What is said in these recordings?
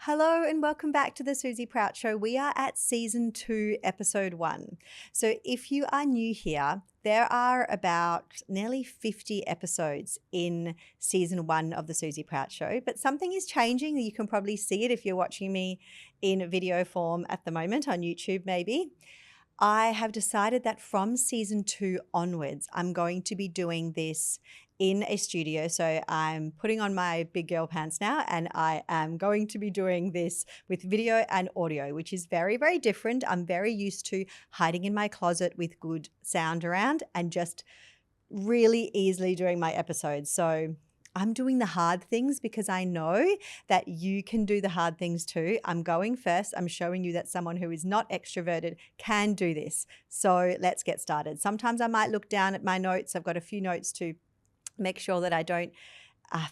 Hello and welcome back to the Susie Prout Show. We are at season 2, episode 1. So if you are new here, there are about nearly 50 episodes in season 1 of the Susie Prout Show, but something is changing. You can probably see it if you're watching me in video form at the moment on YouTube maybe. I have decided that from season 2 onwards, I'm going to be doing this in a studio. So I'm putting on my big girl pants now, and I am going to be doing this with video and audio, which is very, very different. I'm very used to hiding in my closet with good sound around and just really easily doing my episodes. So I'm doing the hard things because I know that you can do the hard things too. I'm going first. I'm showing you that someone who is not extroverted can do this. So let's get started. Sometimes I might look down at my notes. I've got a few notes to make sure that I don't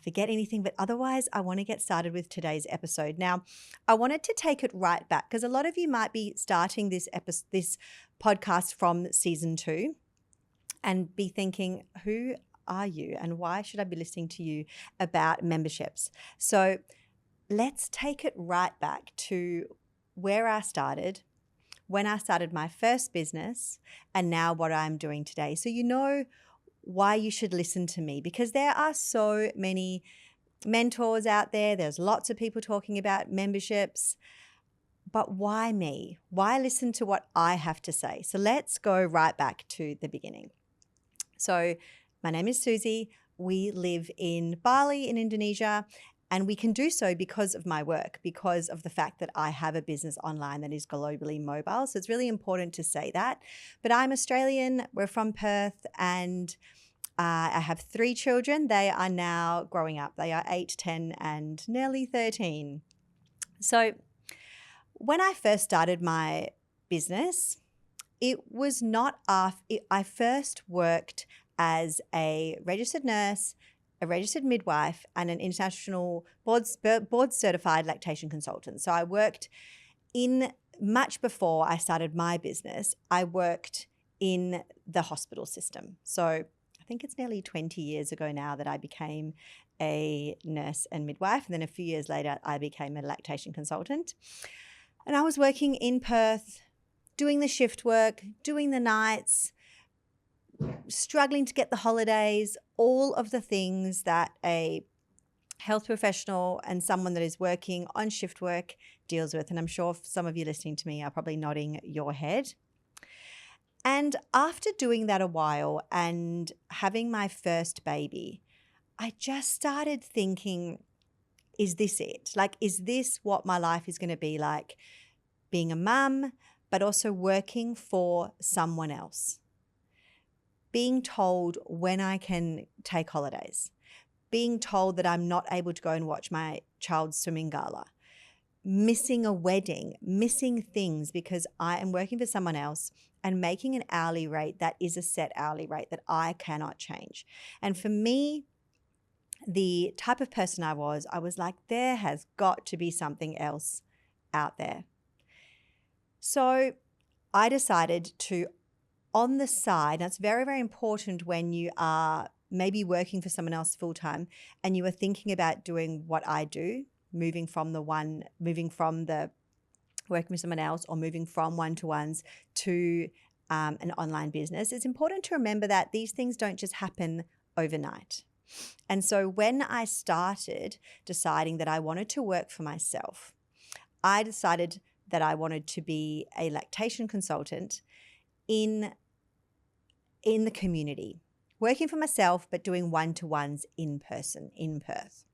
forget anything, but otherwise I want to get started with today's episode. Now, I wanted to take it right back because a lot of you might be starting this podcast from season 2 and be thinking, who are you and why should I be listening to you about memberships? So let's take it right back to where I started, when I started my first business, and now what I'm doing today. So you know why you should listen to me, because there are so many mentors out there. There's lots of people talking about memberships. But why me? Why listen to what I have to say? So let's go right back to the beginning. So my name is Susie. We live in Bali in Indonesia, and we can do so because of my work, because of the fact that I have a business online that is globally mobile. So it's really important to say that. But I'm Australian. We're from Perth, and I have 3 children. They are now growing up. They are 8, 10, and nearly 13. So when I first started my business, it was not I first worked as a registered nurse, a registered midwife, and an international board certified lactation consultant. So I worked in, much before I started my business, I worked in the hospital system. So I think it's nearly 20 years ago now that I became a nurse and midwife. And then a few years later, I became a lactation consultant. And I was working in Perth, doing the shift work, doing the nights, struggling to get the holidays, all of the things that a health professional and someone that is working on shift work deals with. And I'm sure some of you listening to me are probably nodding your head. And after doing that a while and having my first baby, I just started thinking, is this it? Like, is this what my life is going to be like? Being a mum, but also working for someone else. Being told when I can take holidays. Being told that I'm not able to go and watch my child's swimming gala. Missing a wedding, missing things because I am working for someone else and making an hourly rate that is a set hourly rate that I cannot change. And for me, the type of person I was like, there has got to be something else out there. So I decided to, on the side, and it's very, very important when you are maybe working for someone else full time and you are thinking about doing what I do, moving from the working with someone else or moving from one-to-ones to an online business, it's important to remember that these things don't just happen overnight. And so when I started deciding that I wanted to work for myself, I decided that I wanted to be a lactation consultant in the community, working for myself, but doing one-to-ones in person in Perth.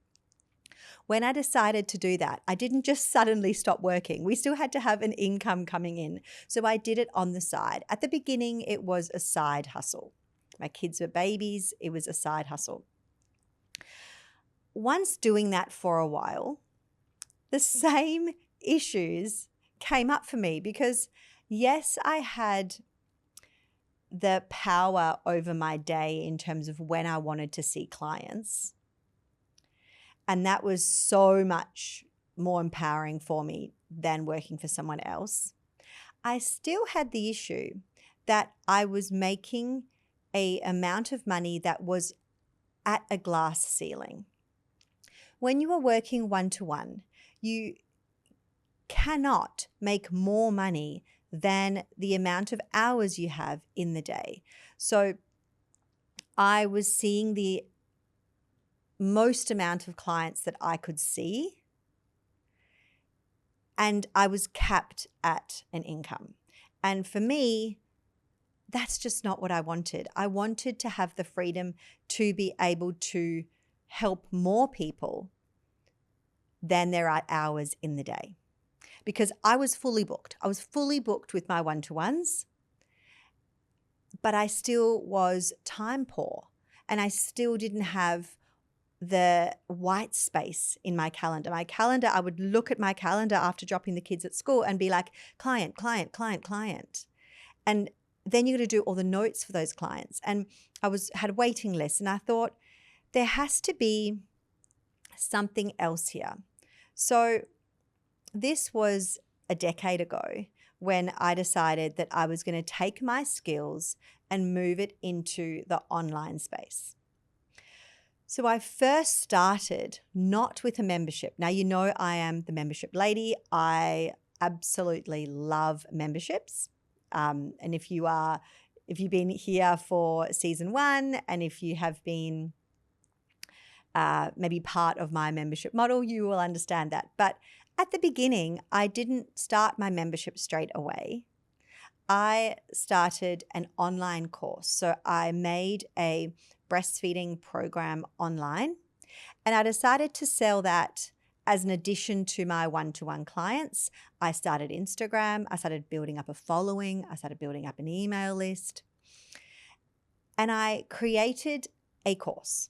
When I decided to do that, I didn't just suddenly stop working. We still had to have an income coming in. So I did it on the side. At the beginning, it was a side hustle. My kids were babies. It was a side hustle. Once doing that for a while, the same issues came up for me because, yes, I had the power over my day in terms of when I wanted to see clients. And that was so much more empowering for me than working for someone else. I still had the issue that I was making an amount of money that was at a glass ceiling. When you are working one-to-one, you cannot make more money than the amount of hours you have in the day. So I was seeing the most amount of clients that I could see, and I was capped at an income. And for me, that's just not what I wanted. I wanted to have the freedom to be able to help more people than there are hours in the day, because I was fully booked. I was fully booked with my one-to-ones, but I still was time poor, and I still didn't have the white space in my calendar. I would look at my calendar after dropping the kids at school and be like, client, client, client, client. And then you're going to do all the notes for those clients. And I had waiting lists, and I thought there has to be something else here. So this was a decade ago when I decided that I was going to take my skills and move it into the online space. So I first started not with a membership. Now, you know, I am the membership lady. I absolutely love memberships. And if you've been here for season 1, and if you have been maybe part of my membership model, you will understand that. But at the beginning, I didn't start my membership straight away. I started an online course. So I made a breastfeeding program online, and I decided to sell that as an addition to my one-to-one clients. I started Instagram. I started building up a following. I started building up an email list. And I created a course.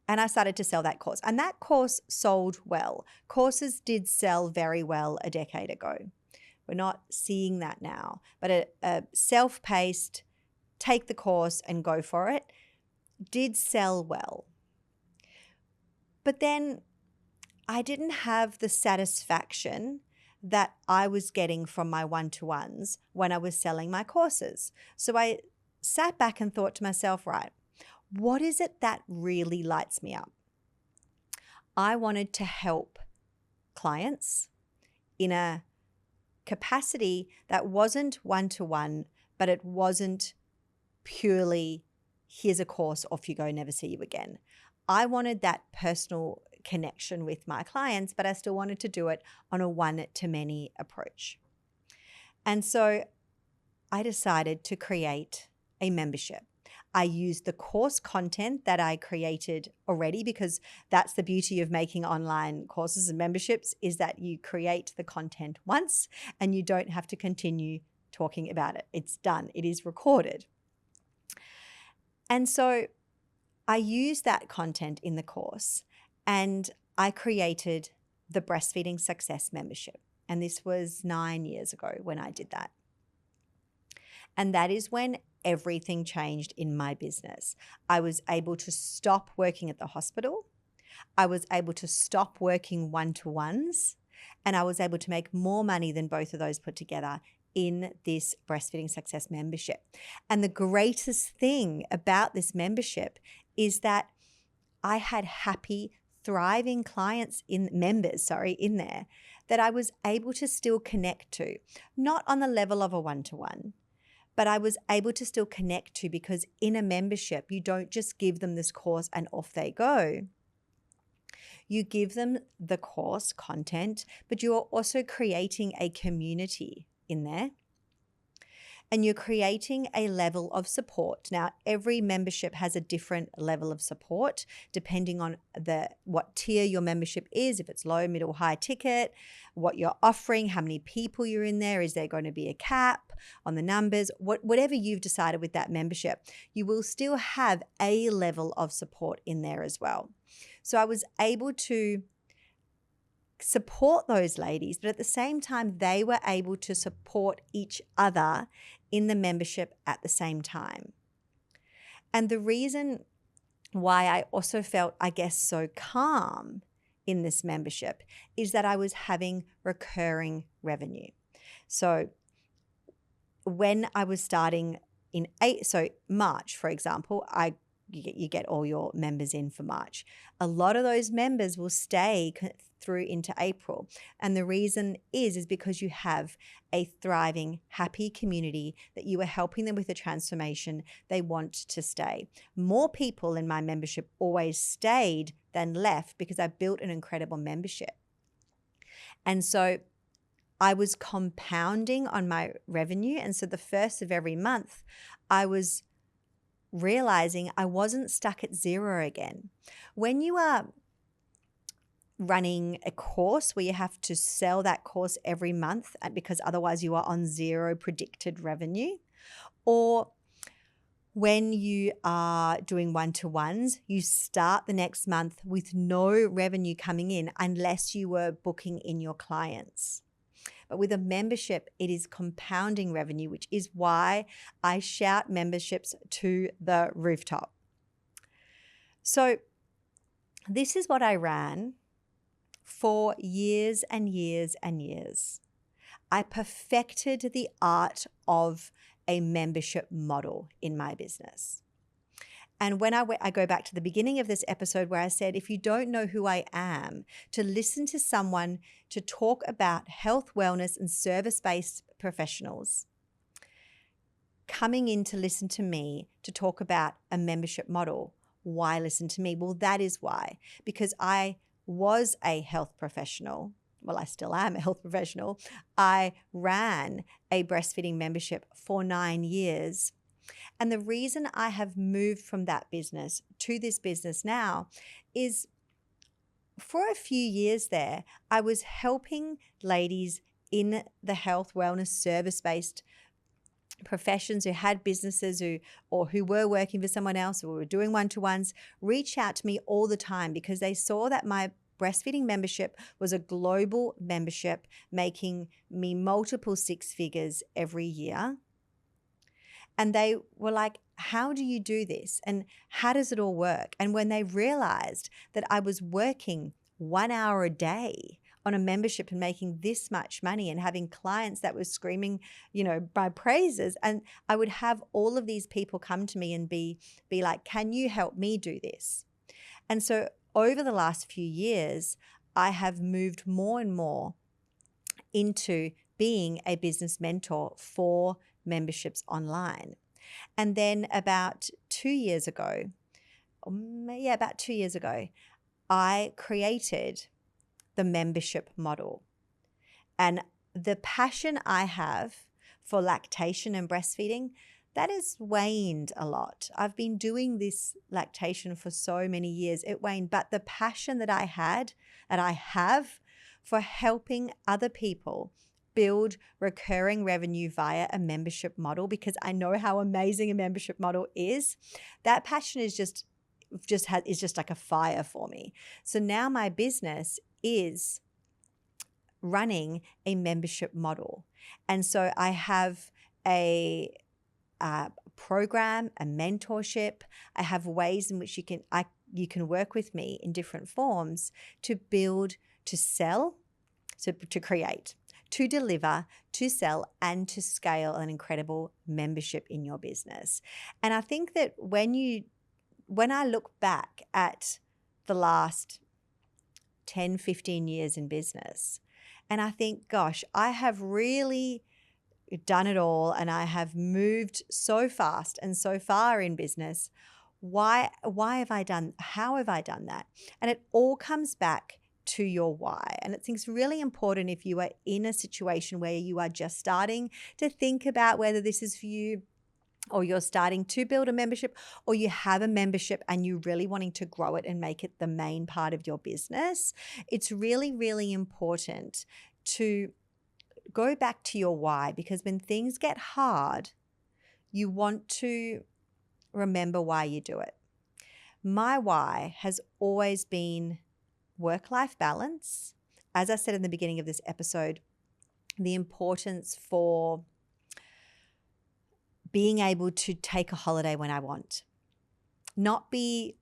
And I started to sell that course. And that course sold well. Courses did sell very well a decade ago. We're not seeing that now. But a self-paced, take the course and go for it, did sell well. But then I didn't have the satisfaction that I was getting from my one-to-ones when I was selling my courses. So I sat back and thought to myself, right, what is it that really lights me up? I wanted to help clients in a capacity that wasn't one-to-one, but it wasn't purely, here's a course, off you go, never see you again. I wanted that personal connection with my clients, but I still wanted to do it on a one-to-many approach. And so I decided to create a membership. I used the course content that I created already, because that's the beauty of making online courses and memberships, is that you create the content once and you don't have to continue talking about it. It's done. It is recorded. And so I used that content in the course, and I created the Breastfeeding Success membership. And this was 9 years ago when I did that. And that is when everything changed in my business. I was able to stop working at the hospital. I was able to stop working one-to-ones, and I was able to make more money than both of those put together in this Breastfeeding Success membership. And the greatest thing about this membership is that I had happy, thriving clients members in there that I was able to still connect to, not on the level of a one-to-one, but I was able to still connect to, because in a membership, you don't just give them this course and off they go. You give them the course content, but you are also creating a community in there. And you're creating a level of support. Now, every membership has a different level of support depending on what tier your membership is, if it's low, middle, high ticket, what you're offering, how many people you're in there, is there going to be a cap on the numbers, whatever you've decided with that membership, you will still have a level of support in there as well. So I was able to support those ladies, but at the same time, they were able to support each other in the membership at the same time. And the reason why I also felt, I guess, so calm in this membership is that I was having recurring revenue. So when I was starting in March, for example, you get all your members in for March. A lot of those members will stay through into April. And the reason is because you have a thriving, happy community that you are helping them with a transformation they want to stay. More people in my membership always stayed than left because I built an incredible membership. And so I was compounding on my revenue. And so the first of every month, I was realizing I wasn't stuck at zero again. When you are running a course where you have to sell that course every month because otherwise you are on zero predicted revenue, or when you are doing one-to-ones, you start the next month with no revenue coming in unless you were booking in your clients. But with a membership, it is compounding revenue, which is why I shout memberships to the rooftop. So this is what I ran for years and years and years. I perfected the art of a membership model in my business. And when I go back to the beginning of this episode where I said, if you don't know who I am, to listen to someone to talk about health, wellness, and service-based professionals coming in to listen to me to talk about a membership model, why listen to me? Well, that is why, because I was a health professional. Well, I still am a health professional. I ran a breastfeeding membership for 9 years. And the reason I have moved from that business to this business now is for a few years there, I was helping ladies in the health, wellness, service-based professions who had businesses who were working for someone else or were doing one-to-ones reach out to me all the time because they saw that my breastfeeding membership was a global membership making me multiple six figures every year. And they were like, how do you do this? And how does it all work? And when they realized that I was working 1 hour a day on a membership and making this much money and having clients that were screaming, my praises, and I would have all of these people come to me and be like, can you help me do this? And so over the last few years, I have moved more and more into being a business mentor for memberships online. And then about 2 years ago, I created the membership model. And the passion I have for lactation and breastfeeding, that has waned a lot. I've been doing this lactation for so many years. It waned, but the passion that I have for helping other people build recurring revenue via a membership model, because I know how amazing a membership model is, that passion is just like a fire for me. So now my business is running a membership model. And so I have a program, a mentorship. I have ways in which you can work with me in different forms to build, to sell, to create, to deliver, to sell, and to scale an incredible membership in your business. And I think that when I look back at the last 10, 15 years in business, and I think, gosh, I have really done it all and I have moved so fast and so far in business. Why have I done, how have I done that? And it all comes back to your why. And it's really important if you are in a situation where you are just starting to think about whether this is for you, or you're starting to build a membership, or you have a membership and you're really wanting to grow it and make it the main part of your business. It's really, really important to go back to your why, because when things get hard, you want to remember why you do it. My why has always been work-life balance. As I said in the beginning of this episode, the importance for being able to take a holiday when I want, not be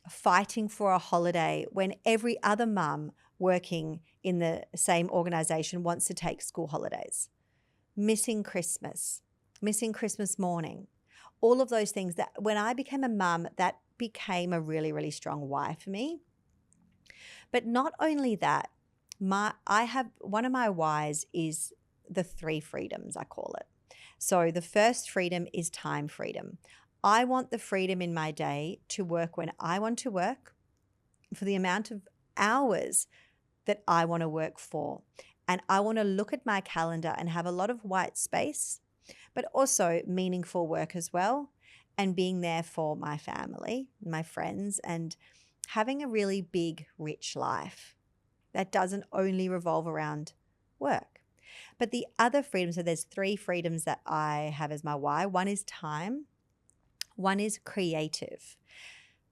fighting for a holiday when every other mum working in the same organization wants to take school holidays, missing Christmas morning, all of those things. That when I became a mum, that became a really, really strong why for me. But not only that, I have one of my whys is the three freedoms, I call it. So the first freedom is time freedom. I want the freedom in my day to work when I want to work for the amount of hours that I want to work for. And I want to look at my calendar and have a lot of white space, but also meaningful work as well, and being there for my family, my friends, and having a really big, rich life that doesn't only revolve around work. But the other freedom, so there's three freedoms that I have as my why. One is time, one is creative.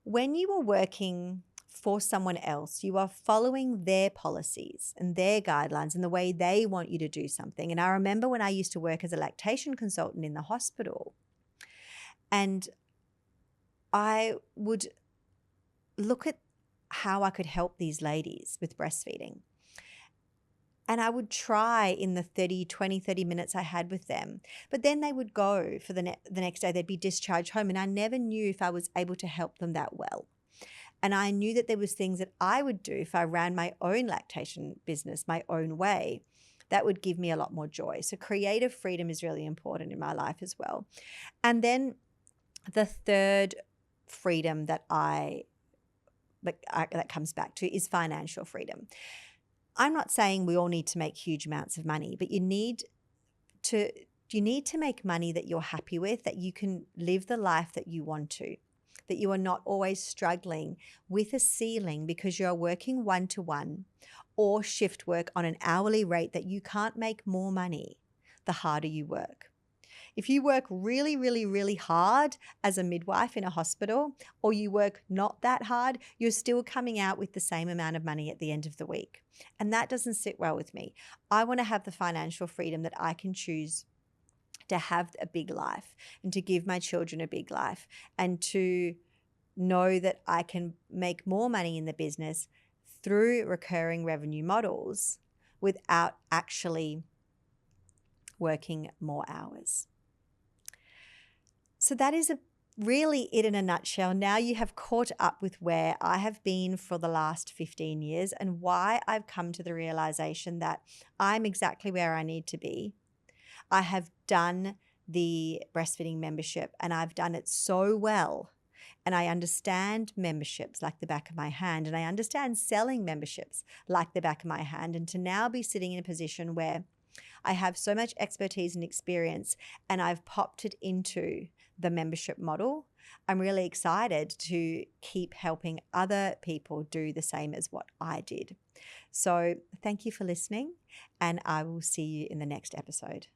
When you are working for someone else, you are following their policies and their guidelines and the way they want you to do something. And I remember when I used to work as a lactation consultant in the hospital, and I would look at how I could help these ladies with breastfeeding. And I would try in the 30 minutes I had with them. But then they would go for the next day, they'd be discharged home. And I never knew if I was able to help them that well. And I knew that there was things that I would do if I ran my own lactation business my own way that would give me a lot more joy. So creative freedom is really important in my life as well. And then the third freedom that that comes back to is financial freedom. I'm not saying we all need to make huge amounts of money, but you need to make money that you're happy with, that you can live the life that you want to, that you are not always struggling with a ceiling because you're working one-to-one or shift work on an hourly rate that you can't make more money the harder you work. If you work really, really, really hard as a midwife in a hospital, or you work not that hard, you're still coming out with the same amount of money at the end of the week. And that doesn't sit well with me. I want to have the financial freedom that I can choose to have a big life and to give my children a big life and to know that I can make more money in the business through recurring revenue models without actually working more hours. So that is really it in a nutshell. Now you have caught up with where I have been for the last 15 years and why I've come to the realization that I'm exactly where I need to be. I have done the breastfeeding membership and I've done it so well. And I understand memberships like the back of my hand, and I understand selling memberships like the back of my hand. And to now be sitting in a position where I have so much expertise and experience and I've popped it into the membership model, I'm really excited to keep helping other people do the same as what I did. So thank you for listening, and I will see you in the next episode.